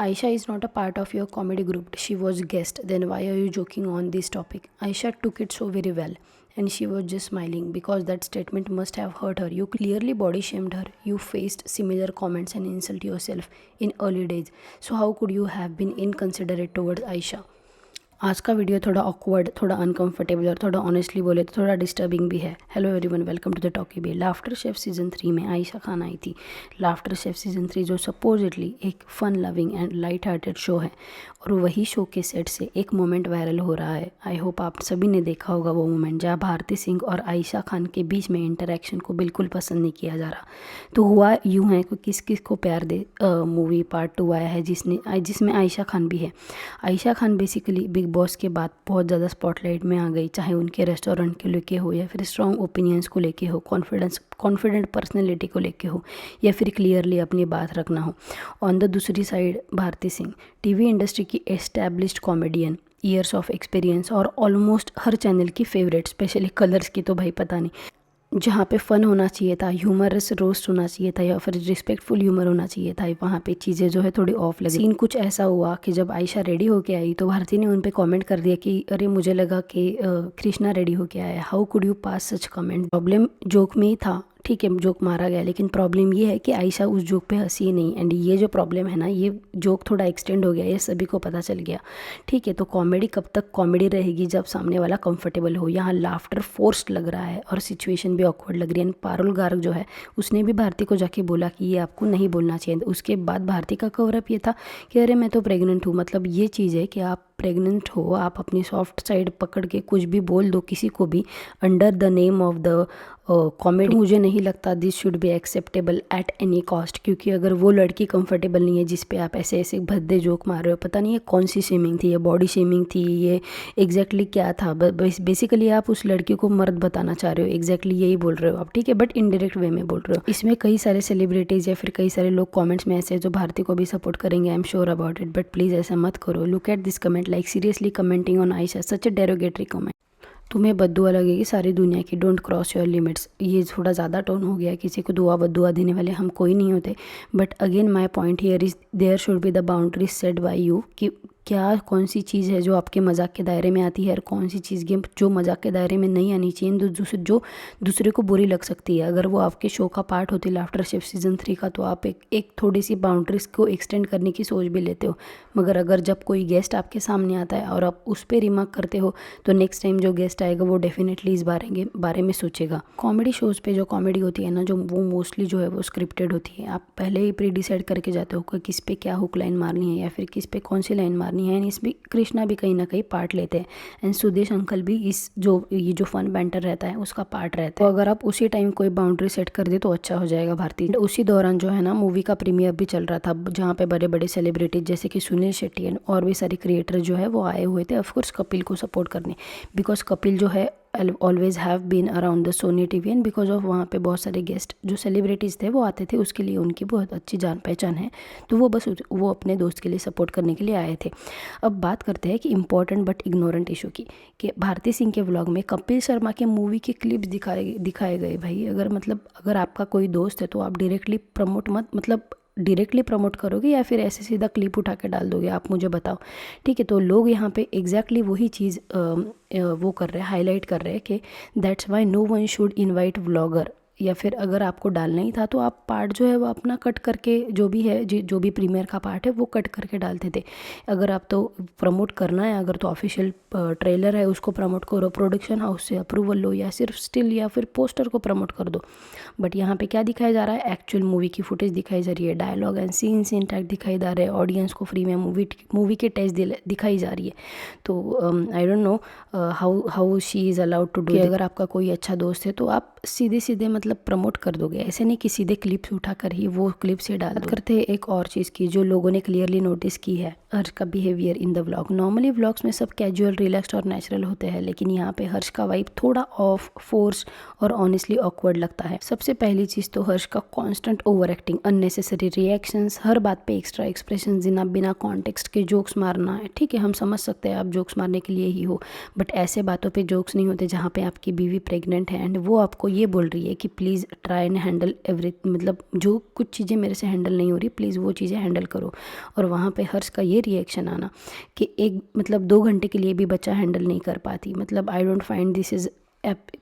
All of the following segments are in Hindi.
Aisha is not a part of your comedy group. She was guest. Then why are you joking on this topic? Aisha took it so very well and she was just smiling because that statement must have hurt her. You clearly body shamed her. You faced similar comments and insult yourself in early days. So how could you have been inconsiderate towards Aisha? आज का वीडियो थोड़ा ऑकवर्ड, थोड़ा अनकंफर्टेबल और थोड़ा ऑनेस्टली बोले तो थोड़ा डिस्टर्बिंग भी है। Hello everyone, welcome to the Talkie Bay. Laughter Chef season 3 में आयशा खान आई थी। लाफ्टर शेफ सीज़न 3 जो सपोजिटली एक fun loving and light hearted show है और वही शो के सेट से एक मोमेंट वायरल हो रहा है। आई होप आप सभी ने देखा होगा वो मोमेंट जहाँ भारती सिंह और आयशा खान के बीच में इंटरेक्शन को बिल्कुल पसंद नहीं किया जा रहा। तो हुआ यूँ है कि किस किस को प्यार दे मूवी पार्ट 2 आया है जिसमें आयशा खान भी है। Ayesha Khan basically big boss के बाद बहुत ज़्यादा स्पॉटलाइट में आ गई, चाहे उनके रेस्टोरेंट को लेके हो या फिर स्ट्रॉन्ग ओपिनियंस को लेके हो, कॉन्फिडेंट पर्सनैलिटी को लेके हो या फिर क्लियरली अपनी बात रखना हो। ऑन द दूसरी side Bharti Singh TV industry की established comedian, years of experience और ऑलमोस्ट हर चैनल की फेवरेट, स्पेशली कलर्स की तो भाई पता नहीं, जहाँ पे फ़न होना चाहिए था, ह्यूमरस रोस्ट होना चाहिए था या फिर रिस्पेक्टफुल ह्यूमर होना चाहिए था, वहाँ पे चीज़ें जो है थोड़ी ऑफ लगी। सीन कुछ ऐसा हुआ कि जब आयशा रेडी होके आई तो भारती ने उन पे कमेंट कर दिया कि अरे मुझे लगा कि कृष्णा रेडी होके आया है, how could you pass such comment. Problem joke में ही था, ठीक है जोक मारा गया, लेकिन प्रॉब्लम ये है कि आयशा उस जोक पे हंसी नहीं। एंड ये जो प्रॉब्लम है ना, ये जोक थोड़ा एक्सटेंड हो गया, ये सभी को पता चल गया। ठीक है, तो कॉमेडी कब तक कॉमेडी रहेगी जब सामने वाला कंफर्टेबल हो। यहाँ लाफ्टर फोर्स्ड लग रहा है और सिचुएशन भी ऑकवर्ड लग रही है। एंड पारुल गार्ग जो है उसने भी भारती को जाके बोला कि ये आपको नहीं बोलना चाहिए। उसके बाद भारती का कवरअप ये था कि अरे मैं तो प्रेग्नेंट हूँ। मतलब ये चीज़ है कि आप प्रेग्नेंट हो, आप अपनी सॉफ्ट साइड पकड़ के कुछ भी बोल दो किसी को भी under the name of the comedy. मुझे नहीं लगता this should be acceptable at any cost, क्योंकि अगर वो लड़की कंफर्टेबल नहीं है जिस पे आप ऐसे ऐसे भद्दे जोक मार रहे हो, पता नहीं ये कौन सी शेमिंग थी, ये बॉडी शेमिंग थी, ये एग्जैक्टली क्या था। बेसिकली आप उस लड़की को मर्द बताना चाह रहे हो, एग्जैक्टली यही बोल रहे हो आप, ठीक है, बट इनडायरेक्ट वे में बोल रहे हो। इसमें कई सारे सेलिब्रिटीज़ या फिर कई सारे लोग कॉमेंट्स में ऐसे जो भारती को भी सपोर्ट करेंगे, I am sure about it, but please ऐसा मत करो। Look at this comment, like seriously commenting on Ayesha such a derogatory comment. तुम्हें बद्दुआ लगेगी सारी दुनिया की, डोंट क्रॉस योर लिमिट्स। ये थोड़ा ज़्यादा टोन हो गया, किसी को दुआ बद्दुआ देने वाले हम कोई नहीं होते। But again my point here is there should be the boundaries set by you कि क्या कौन सी चीज़ है जो आपके मजाक के दायरे में आती है और कौन सी चीज़ जो मजाक के दायरे में नहीं आनी चाहिए, जो दूसरे को बुरी लग सकती है। अगर वो आपके शो का पार्ट होती लाफ्टर शेफ सीज़न 3 का, तो आप एक थोड़ी सी बाउंड्रीज को एक्सटेंड करने की सोच भी लेते हो। मगर अगर जब कोई गेस्ट आपके सामने आता है और आप उस पर रिमार्क करते हो, तो नेक्स्ट टाइम जो गेस्ट आएगा वो डेफिनेटली इस बारे में सोचेगा। कॉमेडी शोज़ पे जो कॉमेडी होती है ना, जो वो मोस्टली जो है वो स्क्रिप्टेड होती है। आप पहले ही प्री डिसाइड करके जाते हो कि किस पे क्या हुक लाइन मारनी है या फिर किस पे कौन सी लाइन मारनी है। एंड इसमें कृष्णा भी कहीं ना कहीं पार्ट लेते हैं एंड सुदेश अंकल भी ये जो फन बैंटर रहता है उसका पार्ट रहता है। तो अगर आप उसी टाइम कोई बाउंड्री सेट कर दे तो अच्छा हो जाएगा भारती। उसी दौरान जो है ना मूवी का प्रीमियर भी चल रहा था, जहाँ पे बड़े बड़े सेलिब्रिटीज जैसे कि सुनील शेट्टी और भी सारे क्रिएटर जो है वो आए हुए थे, ऑफकोर्स कपिल को सपोर्ट करने, बिकॉज कपिल जो है always have been around the Sony TV and because of वहाँ पे बहुत सारे गेस्ट जो सेलिब्रिटीज़ थे वो आते थे, उसके लिए उनकी बहुत अच्छी जान पहचान है। तो वो अपने दोस्त के लिए सपोर्ट करने के लिए आए थे। अब बात करते हैं कि इम्पॉर्टेंट बट इग्नोरेंट इशू की, कि भारती सिंह के व्लॉग में कपिल शर्मा के मूवी के क्लिप्स दिखाए गए। भाई अगर आपका कोई दोस्त है तो आप डायरेक्टली प्रमोट करोगे या फिर ऐसे सीधा क्लिप उठा के डाल दोगे, आप मुझे बताओ। ठीक है, तो लोग यहाँ पे एग्जैक्टली वही चीज़ वो कर रहे हैं, हाईलाइट कर रहे हैं कि that's why no one should invite vlogger. या फिर अगर आपको डालना ही था तो आप पार्ट जो है वो अपना कट करके, जो भी है जो भी प्रीमियर का पार्ट है वो कट करके डालते थे। अगर आप तो प्रमोट करना है, अगर तो ऑफिशियल ट्रेलर है उसको प्रमोट करो, प्रोडक्शन हाउस से अप्रूवल लो या सिर्फ स्टिल या फिर पोस्टर को प्रमोट कर दो। बट यहाँ पे क्या दिखाया जा रहा है, एक्चुअल मूवी की फुटेज दिखाई जा रही है, डायलॉग एंड सीन्स इंटैक्ट दिखाई जा रहे हैं, ऑडियंस को फ्री में मूवी के टेस्ट दिखाई जा रही है। तो I don't know how she is allowed to do. अगर आपका कोई अच्छा दोस्त है तो आप सीधे मतलब प्रमोट कर दोगे, ऐसे नहीं कि सीधे क्लिप्स उठाकर ही वो क्लिप से डाल दो। करते हैं एक और चीज़ की जो लोगों ने क्लियरली नोटिस की है, हर्ष का behaviour in the vlog. Normally vlogs में सब कैजुअल, रिलैक्स्ड और नेचुरल होते हैं, लेकिन यहाँ पे हर्ष का वाइब थोड़ा ऑफ, फोर्स और ऑनेस्टली ऑकवर्ड लगता है। सबसे पहली चीज़ तो हर्ष का constant over acting, unnecessary reactions, हर बात पे एक्स्ट्रा एक्सप्रेशन देना, बिना कॉन्टेक्स्ट के जोक्स मारना। ठीक है, हम समझ सकते हैं आप जोक्स मारने के लिए ही हो, बट ऐसे बातों पे जोक्स नहीं होते जहाँ पे आपकी बीवी प्रेग्नेंट है एंड वो आपको ये बोल रही है कि please try and handle every, मतलब जो कुछ चीज़ें मेरे से हैंडल नहीं हो रही प्लीज़ वो चीज़ें हैंडल करो। और वहाँ पे हर्ष का ये रिएक्शन आना कि एक मतलब 2 घंटे के लिए भी बच्चा हैंडल नहीं कर पाती, मतलब I don't find this is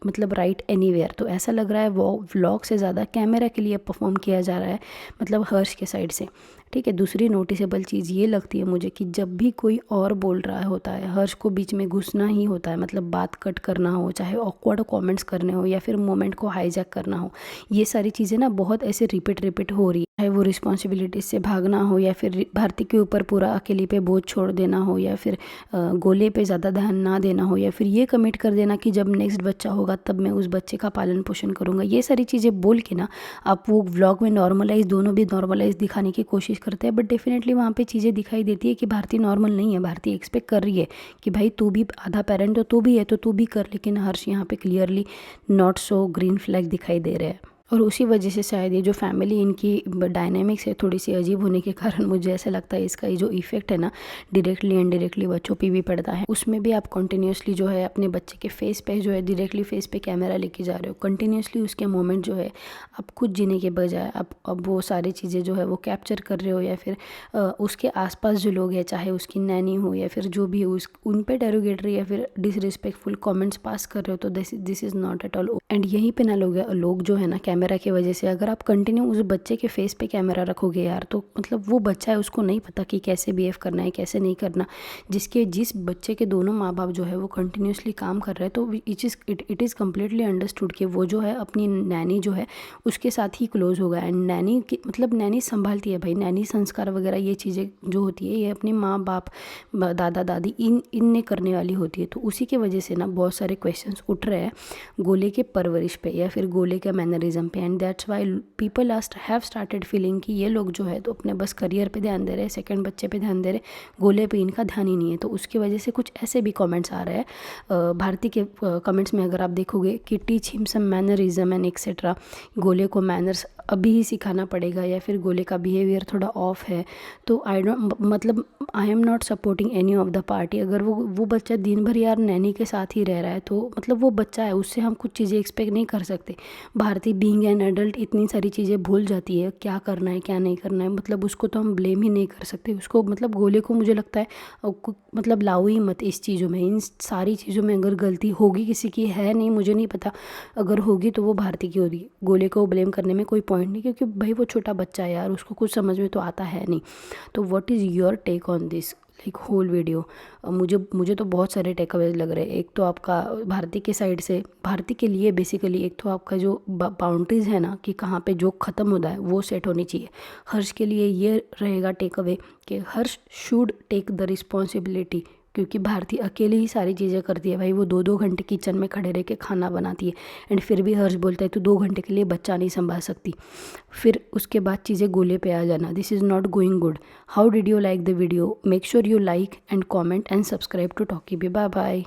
मतलब राइट एनीवेयर। तो ऐसा लग रहा है वो व्लॉग से ज़्यादा कैमरा के लिए परफॉर्म किया जा रहा है, मतलब हर्ष के साइड से। ठीक है, दूसरी नोटिसेबल चीज़ ये लगती है मुझे कि जब भी कोई और बोल रहा होता है हर्ष को बीच में घुसना ही होता है, मतलब बात कट करना हो, चाहे ऑकवर्ड कमेंट्स करने हो या फिर मोमेंट को हाईजैक करना हो, ये सारी चीज़ें ना बहुत ऐसे रिपीट हो रही है। चाहे वो रिस्पॉन्सिबिलिटीज से भागना हो या फिर भारती के ऊपर पूरा अकेली पे बोझ छोड़ देना हो या फिर गोले पे ज़्यादा ध्यान ना देना हो या फिर ये कमिट कर देना कि जब नेक्स्ट बच्चा होगा तब मैं उस बच्चे का पालन पोषण करूँगा, ये सारी चीज़ें बोल के ना आप वो व्लॉग में नॉर्मलाइज, दोनों भी नॉर्मलाइज दिखाने की कोशिश करते हैं। बट डेफिनेटली वहाँ पे चीज़ें दिखाई देती है कि भारती नॉर्मल नहीं है, भारती एक्सपेक्ट कर रही है कि भाई तू भी आधा पेरेंट हो, तू भी है तो तू भी कर, लेकिन हर्ष यहाँ पे clearly not so green flag दिखाई दे रहे हैं। और उसी वजह से शायद ये जो फैमिली इनकी डायनेमिक्स है थोड़ी सी अजीब होने के कारण मुझे ऐसा लगता है इसका ये जो इफेक्ट है ना डायरेक्टली इनडायरेक्टली बच्चों पे भी पड़ता है। उसमें भी आप कंटिन्यूसली जो है अपने बच्चे के फेस पे जो है डायरेक्टली फेस पे कैमरा लेके जा रहे हो, कंटिन्यूसली उसके मोमेंट जो है आप खुद जीने के बजाय आप अब वो सारी चीज़ें जो है वो कैप्चर कर रहे हो, या फिर उसके आसपास जो लोग हैं चाहे उसकी नैनी हो या फिर जो भी हो उन पे डेरोगेटरी या फिर डिसरिस्पेक्टफुल कमेंट्स पास कर रहे हो, तो this is not at all. And यहीं पे ना लोग जो है ना कैमरा की वजह से, अगर आप कंटिन्यू उस बच्चे के फेस पे कैमरा रखोगे यार, तो मतलब वो बच्चा है उसको नहीं पता कि कैसे बिहेव करना है कैसे नहीं करना। जिस बच्चे के दोनों माँ बाप जो है वो कंटिन्यूसली काम कर रहे हैं, तो इट इज़ कम्प्लीटली अंडरस्टूड कि वो जो है अपनी नैनी जो है उसके साथ ही क्लोज होगा। एंड नैनी मतलब नैनी संभालती है भाई, नैनी संस्कार वगैरह ये चीज़ें जो होती है ये अपने माँ बाप दादा दादी इनने करने वाली होती है। तो उसी के वजह से ना बहुत सारे क्वेश्चंस उठ रहे हैं गोले के परवरिश पे या फिर गोले के मैनरिज्म पे। And that's why people have started feeling कि ये लोग जो है तो अपने बस करियर पे ध्यान दे रहे हैं, सेकंड बच्चे पे ध्यान दे रहे, गोले पे इनका ध्यान ही नहीं है। तो उसकी वजह से कुछ ऐसे भी कमेंट्स आ रहे हैं भारती के कमेंट्स में अगर आप देखोगे कि teach him some mannerism and etcetera, गोले को मैनर्स अभी ही सिखाना पड़ेगा या फिर गोले का बिहेवियर थोड़ा ऑफ है। तो I am not supporting any of the party. अगर वो बच्चा दिन भर यार नैनी के साथ ही रह रहा है तो मतलब वो बच्चा है, उससे हम कुछ चीज़ें एक्सपेक्ट नहीं कर सकते। भारती बीइंग एन एडल्ट इतनी सारी चीज़ें भूल जाती है, क्या करना है क्या नहीं करना है, मतलब उसको तो हम ब्लेम ही नहीं कर सकते। उसको मतलब गोले को मुझे लगता है मतलब लाओ ही मत इस चीज़ों में, इन सारी चीज़ों में अगर गलती होगी किसी की है नहीं, मुझे नहीं पता, अगर होगी तो वो भारती की होगी। गोले को ब्लेम करने में कोई पॉइंट नहीं, क्योंकि भाई वो छोटा बच्चा है यार, उसको कुछ समझ में तो आता है नहीं। तो what is your take on this like whole video? मुझे तो बहुत सारे टेक अवेज लग रहे हैं। एक तो आपका भारती के साइड से, भारती के लिए बेसिकली एक तो आपका जो बाउंड्रीज है ना कि कहाँ पे जो ख़त्म होता है वो सेट होनी चाहिए। हर्ष के लिए ये रहेगा टेक अवे कि हर्ष शुड टेक द रिस्पॉन्सिबिलिटी, क्योंकि भारती अकेली ही सारी चीज़ें करती है भाई। वो 2-2 घंटे किचन में खड़े रह के खाना बनाती है एंड फिर भी हर्ष बोलता है तो 2 घंटे के लिए बच्चा नहीं संभाल सकती। फिर उसके बाद चीज़ें गोले पे आ जाना, this is not going good. How did you like the video? Make sure you like and comment and subscribe to Talkie B. Bye bye.